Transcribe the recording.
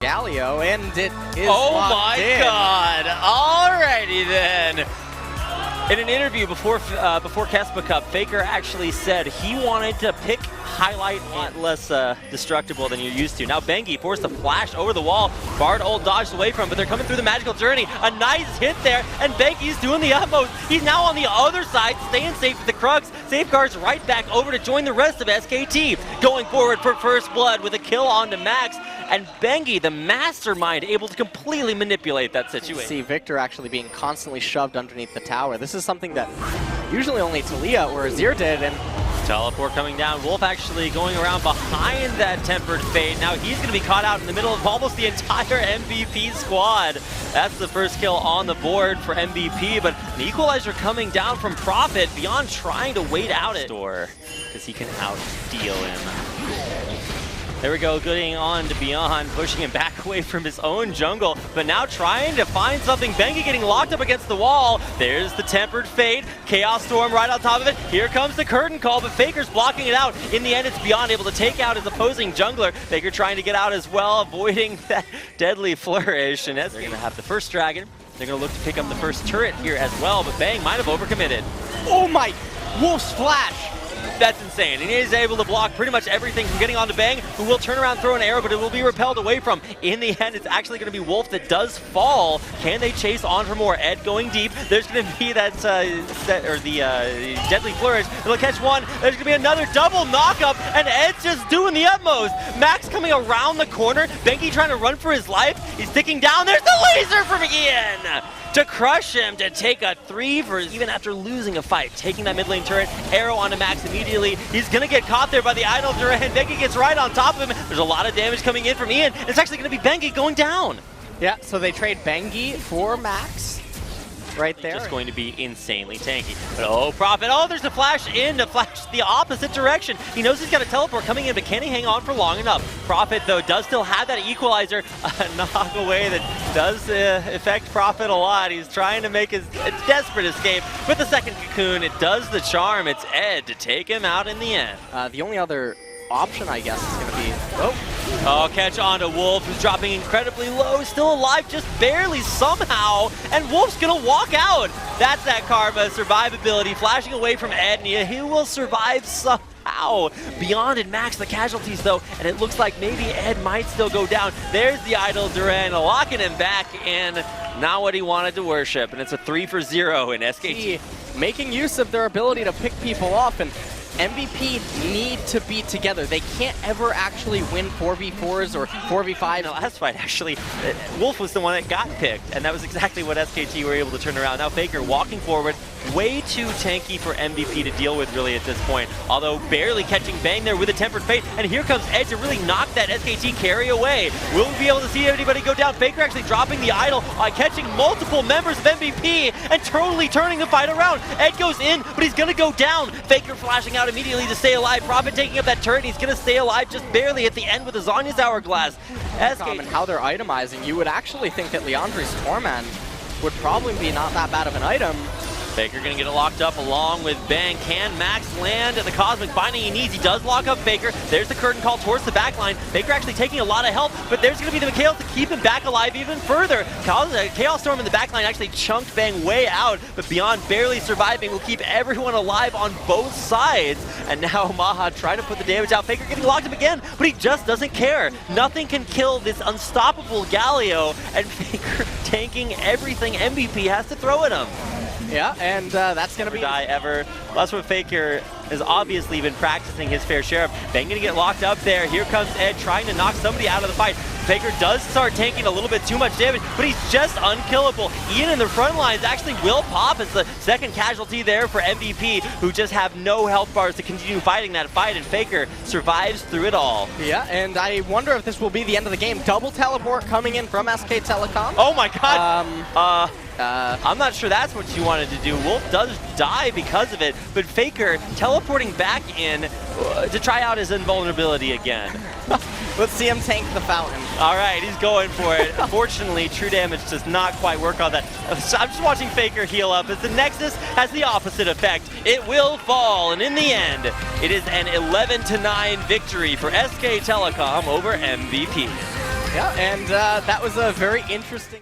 Galio, and it is Oh locked my in. god! Alrighty then. In an interview before Kespa Cup, Faker actually said he wanted to pick highlight a lot less destructible than you're used to. Now Bengi forced a flash over the wall. Bard ult dodged away from, but they're coming through the magical journey. A nice hit there, and Bengi's doing the utmost. He's now on the other side, staying safe with the Crux. Safeguards right back over to join the rest of SKT. Going forward for first blood with a kill onto Max. And Bengi, the mastermind, able to completely manipulate that situation. See Victor actually being constantly shoved underneath the tower. This is something that usually only Talia or Azir did, and Teleport coming down. Wolf actually going around behind that Tempered Fate. Now he's going to be caught out in the middle of almost the entire MVP squad. That's the first kill on the board for MVP, but an equalizer coming down from Prophet beyond trying to wait out it. Because he can out-deal him. There we go, getting on to Beyond, pushing him back away from his own jungle, but now trying to find something. Bengi getting locked up against the wall. There's the Tempered Fate. Chaos Storm right on top of it. Here comes the Curtain Call, but Faker's blocking it out. In the end, it's Beyond able to take out his opposing jungler. Faker trying to get out as well, avoiding that deadly flourish. And as they're going to have the first dragon, they're going to look to pick up the first turret here as well, but Bang might have overcommitted. oh my, Wolf's flash! That's insane. And he is able to block pretty much everything from getting onto Bang, who will turn around, throw an arrow, but it will be repelled away from. In the end, it's actually going to be Wolf that does fall. Can they chase on for more? Ed going deep. There's going to be that deadly flourish. They'll catch one. There's going to be another double knockup, and Ed's just doing the utmost. Max coming around the corner. Bengi trying to run for his life. He's sticking down. There's the laser from Ian to crush him, to take a 3 for even after losing a fight. Taking that mid lane turret, arrow onto Max immediately. He's gonna get caught there by the idol Duran. Bengi gets right on top of him. There's a lot of damage coming in from Ian. It's actually gonna be Bengi going down. Yeah, so they trade Bengi for Max. Right there. Just going to be insanely tanky. But oh, Prophet. Oh, there's a flash in to flash the opposite direction. He knows he's got a teleport coming in, but can he hang on for long enough? Prophet, though, does still have that equalizer. A knock away that does affect Prophet a lot. He's trying to make his desperate escape. With the second cocoon, it does the charm. It's Ed to take him out in the end. The only other option, I guess, is going to be... Oh, catch on to Wolf, who's dropping incredibly low, still alive, just barely somehow, and Wolf's gonna walk out. That's that Karma survivability, flashing away from Ed, and he will survive somehow. Beyond and Max the casualties though, and it looks like maybe Ed might still go down. There's the idol Duran, locking him back in, not what he wanted to worship, and it's a 3 for 0 in SKT. Making use of their ability to pick people off, and MVP need to be together. They can't ever actually win 4v4s or 4v5s. In the last fight, actually, Wolf was the one that got picked, and that was exactly what SKT were able to turn around. Now Faker walking forward, way too tanky for MVP to deal with really at this point, although barely catching Bang there with a Tempered Fate, and here comes Ed to really knock that SKT carry away. Will we be able to see anybody go down? Faker actually dropping the idol, catching multiple members of MVP, and totally turning the fight around. Ed goes in, but he's gonna go down. Faker flashing out immediately to stay alive. Prophet taking up that turret, he's gonna stay alive just barely at the end with the Zonya's Hourglass. And how they're itemizing, you would actually think that Leandre's Torment would probably be not that bad of an item. Faker gonna get it locked up along with Bang. Can Max land at the Cosmic Binding he needs? He does lock up Faker. There's the Curtain Call towards the back line. Faker actually taking a lot of help, but there's gonna be the Mikhail to keep him back alive even further. Chaos Storm in the back line actually chunked Bang way out, but Beyond barely surviving will keep everyone alive on both sides. And now Maha trying to put the damage out. Faker getting locked up again, but he just doesn't care. Nothing can kill this unstoppable Galio, and Faker tanking everything MVP has to throw at him. Yeah, and that's going to be... die ever. Well, that's what Faker has obviously been practicing his fair share of. Bang gonna get locked up there. Here comes Ed trying to knock somebody out of the fight. Faker does start taking a little bit too much damage, but he's just unkillable. Ian in the front lines actually will pop as the second casualty there for MVP, who just have no health bars to continue fighting that fight, and Faker survives through it all. Yeah, and I wonder if this will be the end of the game. Double teleport coming in from SK Telecom. Oh my god! I'm not sure that's what you wanted to do. Wolf does die because of it, but Faker teleporting back in to try out his invulnerability again. Let's see him tank the fountain. All right, he's going for it. Unfortunately, true damage does not quite work on that. I'm just watching Faker heal up as the Nexus has the opposite effect. It will fall, and in the end, it is an 11-9 victory for SK Telecom over MVP. Yeah, and that was a very interesting...